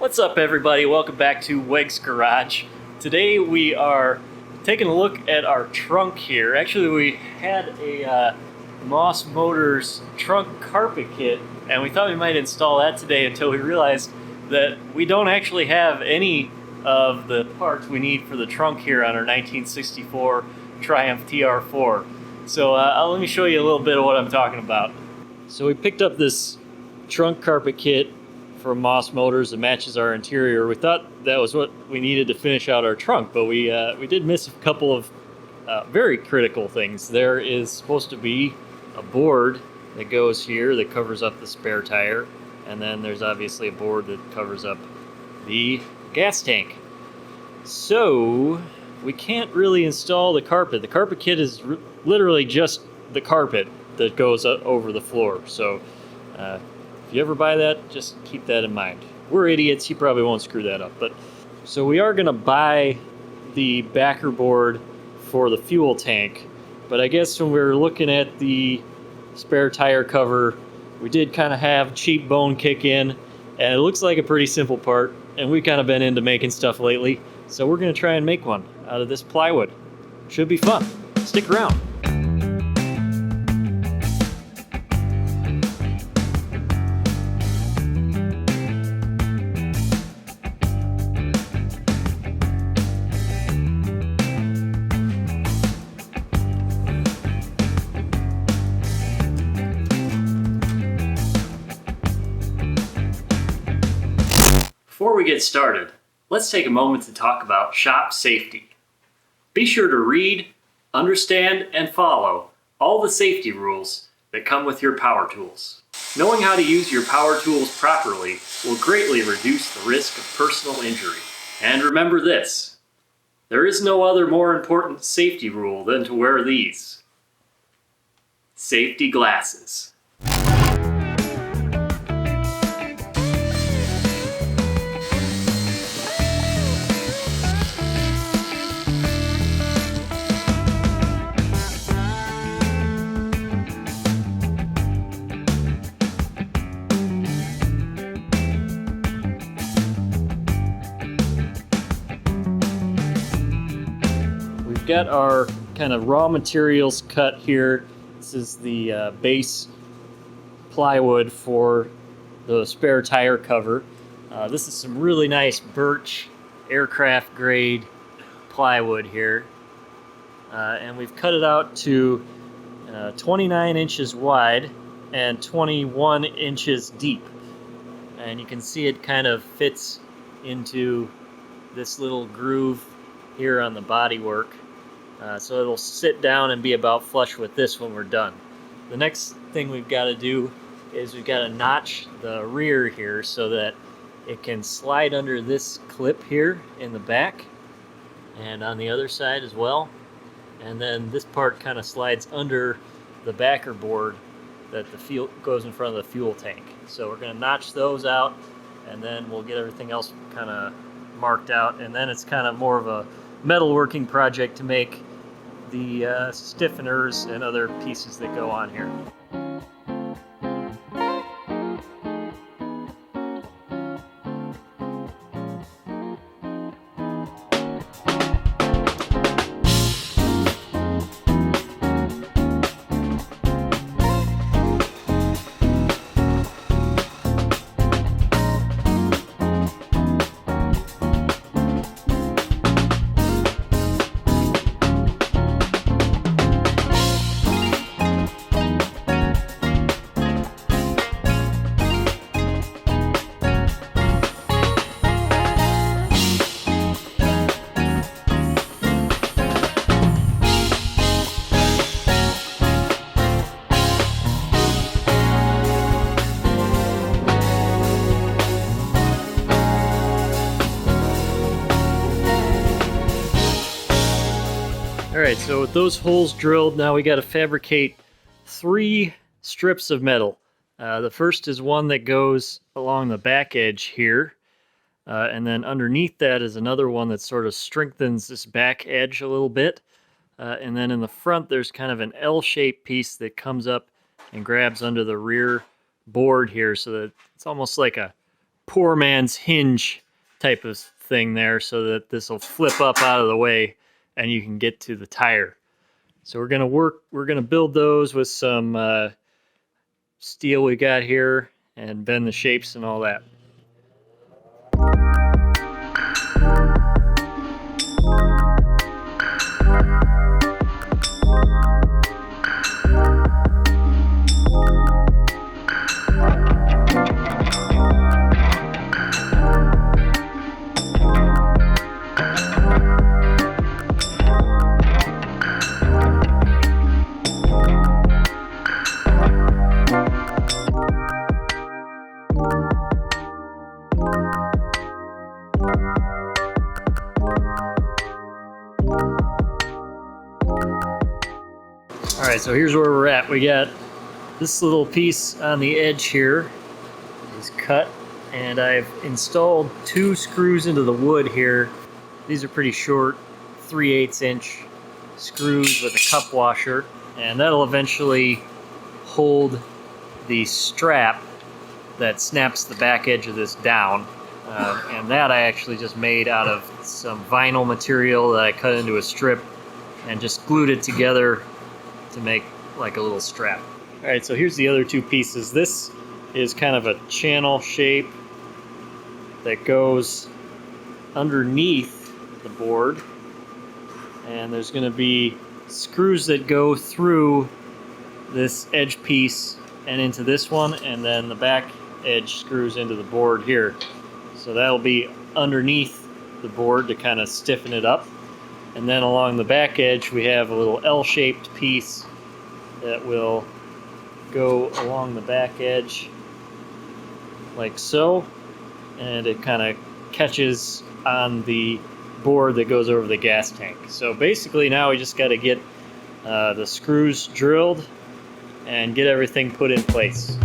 What's up, everybody? Welcome back to Wegs Garage. Today we are taking a look at our trunk here. Actually, we had a Moss Motors trunk carpet kit, and we thought we might install that today until we realized that we don't actually have any of the parts we need for the trunk here on our 1964 Triumph TR4. So let me show you a little bit of what I'm talking about. So we picked up this trunk carpet kit from Moss Motors that matches our interior. We thought that was what we needed to finish out our trunk, but we did miss a couple of very critical things. There is supposed to be a board that goes here that covers up the spare tire, and then there's obviously a board that covers up the gas tank. So we can't really install the carpet. The carpet kit is literally just the carpet that goes over the floor. So if you ever buy that, just keep that in mind. We're idiots, you probably won't screw that up. But so we are gonna buy the backer board for the fuel tank, but I guess when we were looking at the spare tire cover, we did kind of have cheap bone kick in, and it looks like a pretty simple part, and we've kind of been into making stuff lately, so we're gonna try and make one out of this plywood. Should be fun. Stick around. Before we get started, let's take a moment to talk about shop safety. Be sure to read, understand, and follow all the safety rules that come with your power tools. Knowing how to use your power tools properly will greatly reduce the risk of personal injury. And remember this, there is no other more important safety rule than to wear these. Safety glasses. Got our kind of raw materials cut here. This is the base plywood for the spare tire cover. This is some really nice birch aircraft grade plywood here, and we've cut it out to 29 inches wide and 21 inches deep, and you can see it kind of fits into this little groove here on the bodywork. So it'll sit down and be about flush with this when we're done. The next thing we've got to do is we've got to notch the rear here so that it can slide under this clip here in the back and on the other side as well. And then this part kind of slides under the backer board that the fuel goes in front of the fuel tank. So we're going to notch those out, and then we'll get everything else kind of marked out, and then it's kind of more of a metalworking project to make the stiffeners and other pieces that go on here. Alright, so with those holes drilled, now we got to fabricate 3 strips of metal. The first is one that goes along the back edge here, and then underneath that is another one that sort of strengthens this back edge a little bit. And then in the front there's kind of an L-shaped piece that comes up and grabs under the rear board here, so that it's almost like a poor man's hinge type of thing there, so that this will flip up out of the way and you can get to the tire. So we're gonna build those with some steel we got here and bend the shapes and all that. Alright, so here's where we're at. We got this little piece on the edge here is cut, and I've installed 2 screws into the wood here. These are pretty short, 3/8 inch screws with a cup washer, and that'll eventually hold the strap that snaps the back edge of this down. And that I actually just made out of some vinyl material that I cut into a strip and just glued it together to make like a little strap. Alright, so here's the other 2 pieces. This is kind of a channel shape that goes underneath the board, and there's going to be screws that go through this edge piece and into this one, and then the back edge screws into the board here. So that'll be underneath the board to kind of stiffen it up. And then along the back edge we have a little L-shaped piece that will go along the back edge like so, and it kind of catches on the board that goes over the gas tank. So basically now we just got to get the screws drilled and get everything put in place.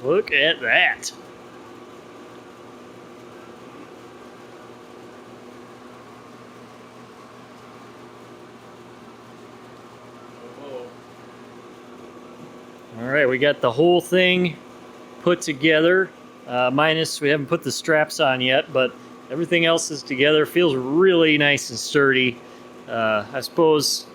Look at that. All right, we got the whole thing put together. Minus we haven't put the straps on yet, but everything else is together. Feels really nice and sturdy. I suppose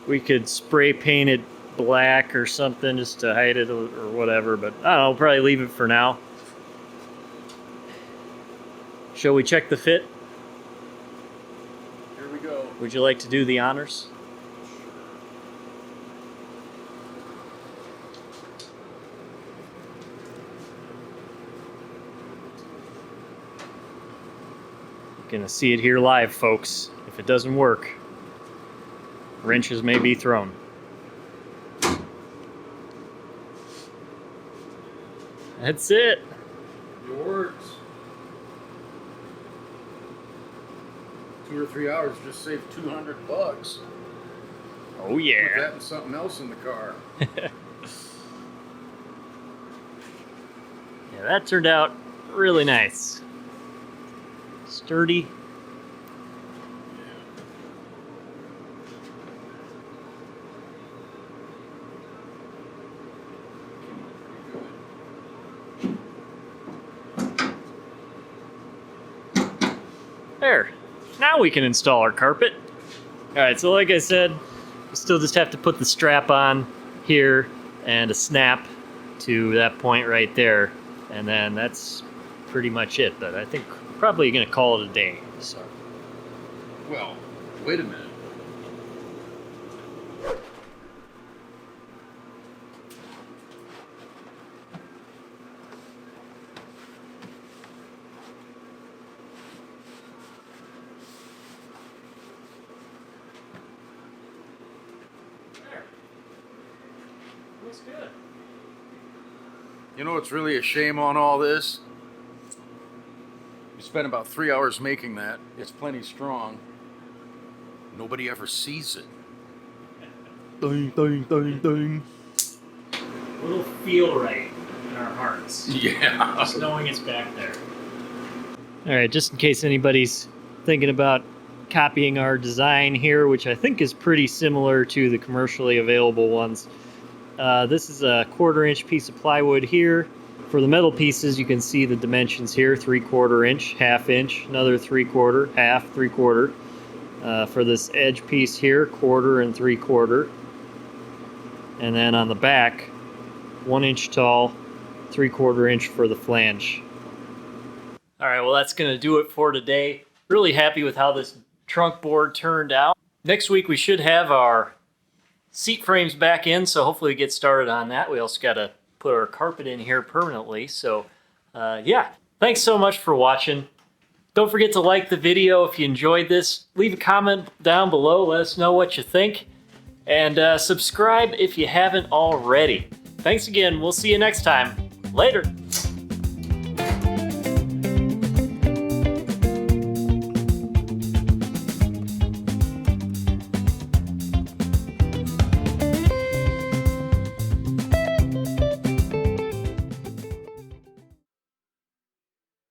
we could spray paint it black or something just to hide it or whatever, but I don't know, we'll probably leave it for now. Shall we check the fit? Here we go. Would you like to do the honors? You're gonna see it here live, folks. If it doesn't work, wrenches may be thrown. That's it. It works. 2 or 3 hours just saved $200. Oh yeah. Put that and something else in the car. Yeah, that turned out really nice. Sturdy. There. Now we can install our carpet. Alright, so like I said, You still just have to put the strap on here and a snap to that point right there, and then that's pretty much it. But I think probably gonna call it a day. So. Well, wait a minute. There. Looks good. You know what's really a shame on all this? We spent about 3 hours making that. It's plenty strong. Nobody ever sees it. Ding, ding, ding, ding. It'll feel right in our hearts. Yeah. Just knowing it's back there. All right, just in case anybody's thinking about copying our design here, which I think is pretty similar to the commercially available ones. This is a 1/4 inch piece of plywood here. For the metal pieces, you can see the dimensions here: 3/4 inch, 1/2 inch, another 3/4, 1/2, 3/4. For this edge piece here, 1/4 and 3/4. And then on the back, 1 inch tall, 3/4 inch for the flange. All right, well, that's going to do it for today. Really happy with how this trunk board turned out. Next week, we should have our seat frames back in, so hopefully we get started on that. We also got to put our carpet in here permanently. So, yeah, thanks so much for watching. Don't forget to like the video if you enjoyed this. Leave a comment down below. Let us know what you think. And subscribe if you haven't already. Thanks again. We'll see you next time. Later.